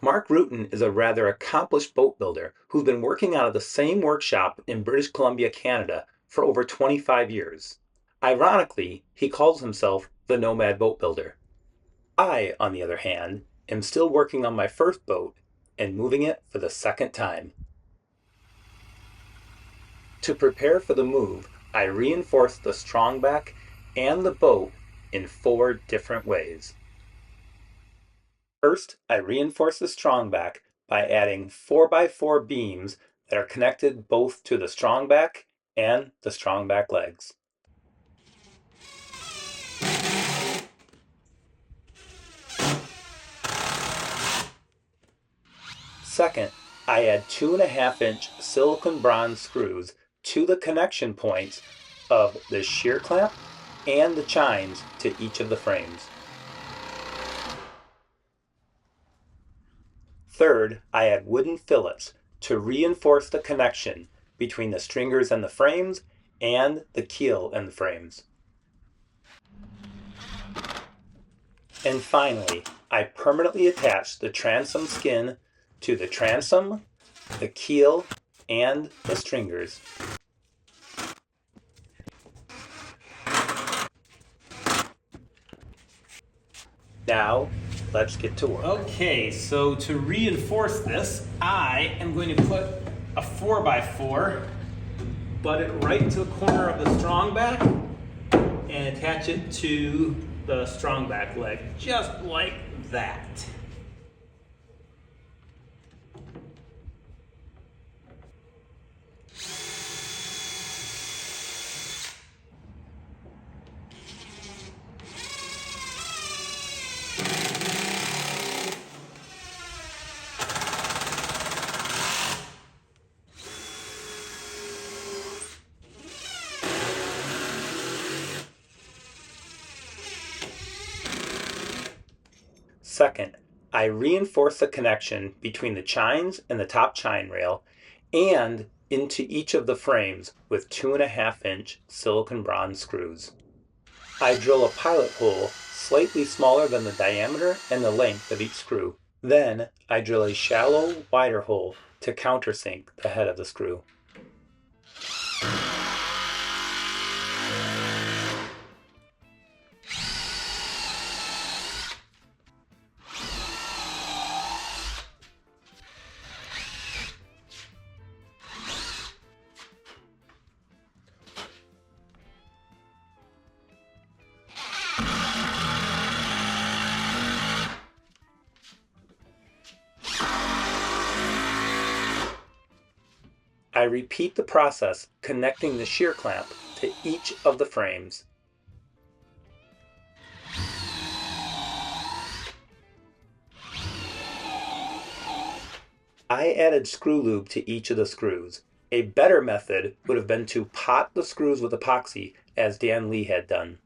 Mark Rutan is a rather accomplished boat builder who's been working out of the same workshop in British Columbia, Canada for over 25 years. Ironically, he calls himself the Nomad Boat Builder. I, on the other hand, am still working on my first boat and moving it for the second time. To prepare for the move, I reinforced the strongback and the boat in 4 different ways. First, I reinforce the strongback by adding 4x4 beams that are connected both to the strongback and the strongback legs. Second, I add 2.5-inch silicone bronze screws to the connection points of the shear clamp and the chines to each of the frames. Third, I add wooden fillets to reinforce the connection between the stringers and the frames and the keel and the frames. And finally, I permanently attach the transom skin to the transom, the keel, and the stringers. Now, let's get to work. Okay, so to reinforce this, I am going to put a 4x4, butt it right to the corner of the strongback, and attach it to the strongback leg, just like that. Second, I reinforce the connection between the chines and the top chine rail and into each of the frames with 2.5-inch silicone bronze screws. I drill a pilot hole slightly smaller than the diameter and the length of each screw. Then I drill a shallow, wider hole to countersink the head of the screw. I repeat the process, connecting the shear clamp to each of the frames. I added screw lube to each of the screws. A better method would have been to pot the screws with epoxy, as Dan Lee had done.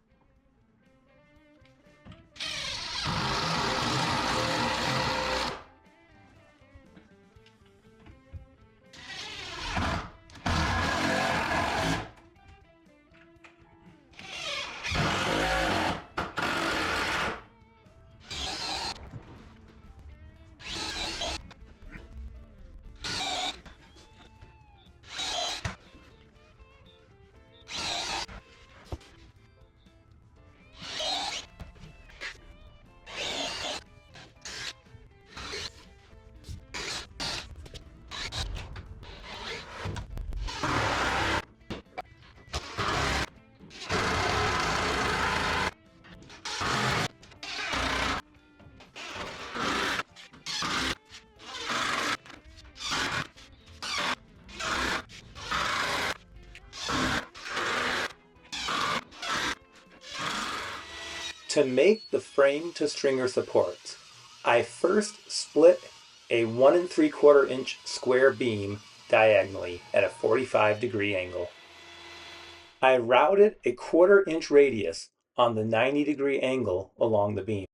To make the frame to stringer supports, I first split a 1 3/4-inch square beam diagonally at a 45-degree angle. I routed a 1/4-inch radius on the 90-degree angle along the beam,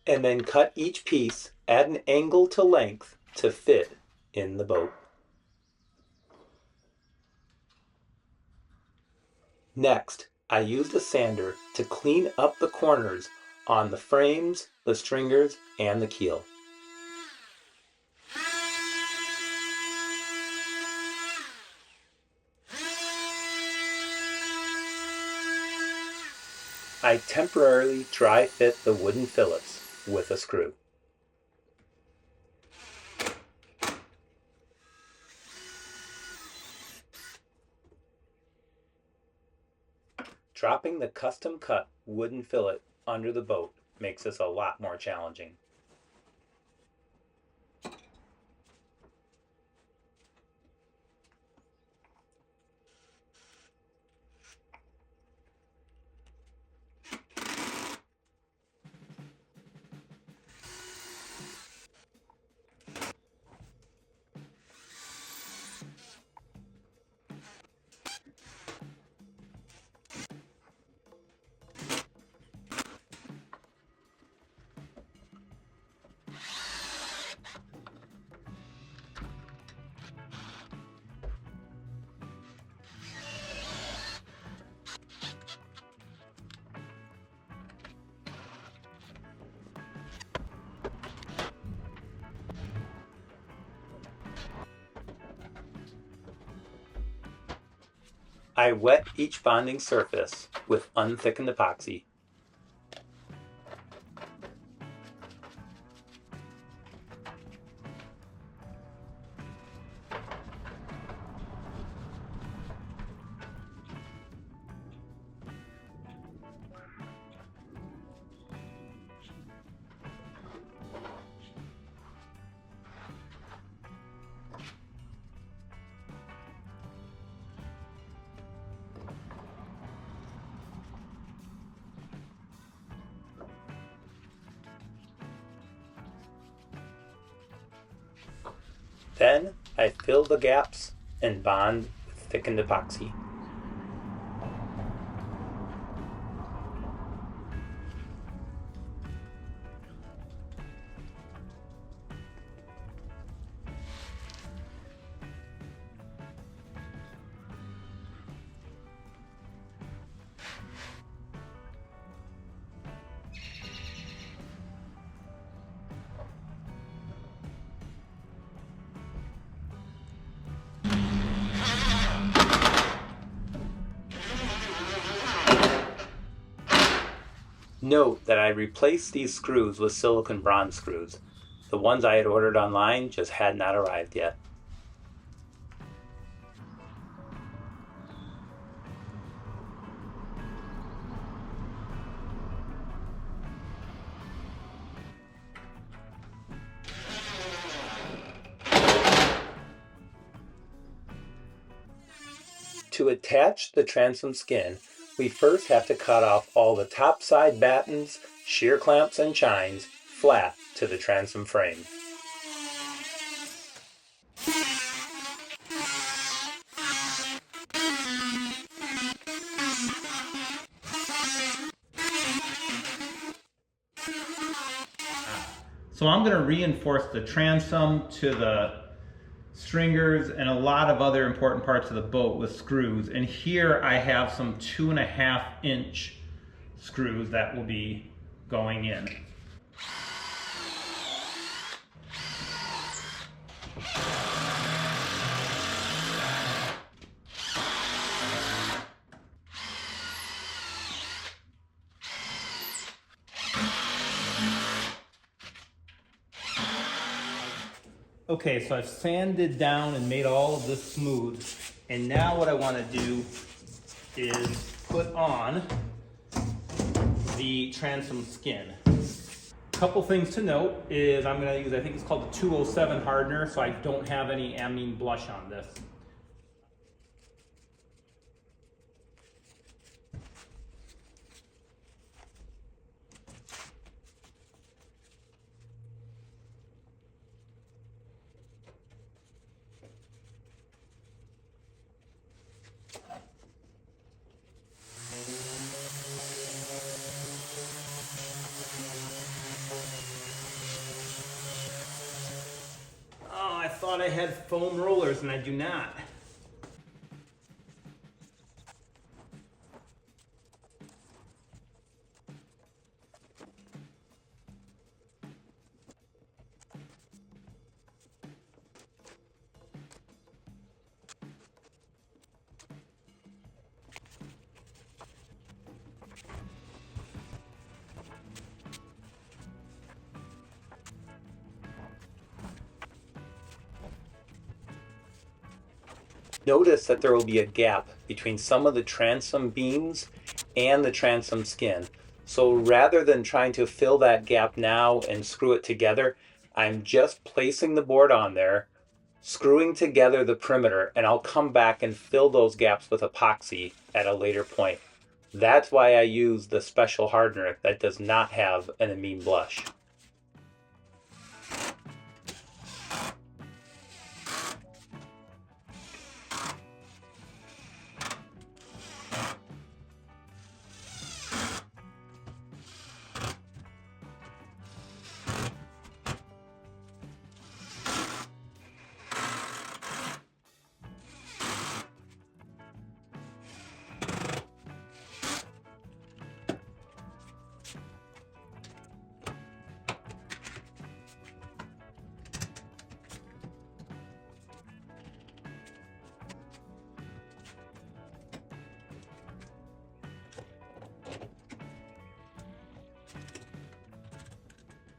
and then cut each piece at an angle to length to fit in the boat. Next, I used a sander to clean up the corners on the frames, the stringers, and the keel. I temporarily dry fit the wooden fillets with a screw. Dropping the custom cut wooden fillet under the boat makes this a lot more challenging. I wet each bonding surface with unthickened epoxy. Then I fill the gaps and bond with thickened epoxy. Note that I replaced these screws with silicone bronze screws. The ones I had ordered online just had not arrived yet. To attach the transom skin, we first have to cut off all the top side battens, shear clamps, and chines flat to the transom frame. So I'm going to reinforce the transom to the stringers and a lot of other important parts of the boat with screws. And here I have some 2.5-inch screws that will be going in. Okay, so I've sanded down and made all of this smooth. And now what I want to do is put on the transom skin. Couple things to note is I'm going to use, I think it's called the 207 hardener, so I don't have any amine blush on this. I thought I had foam rollers and I do not. notice that there will be a gap between some of the transom beams and the transom skin. So rather than trying to fill that gap now and screw it together, I'm just placing the board on there, screwing together the perimeter, and I'll come back and fill those gaps with epoxy at a later point. That's why I use the special hardener that does not have an amine blush.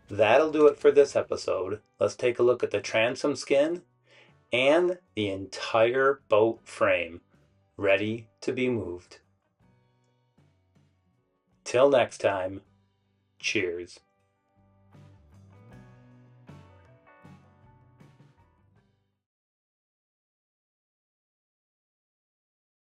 That'll do it for this episode. Let's take a look at the transom skin and the entire boat frame, ready to be moved. Till next time, cheers.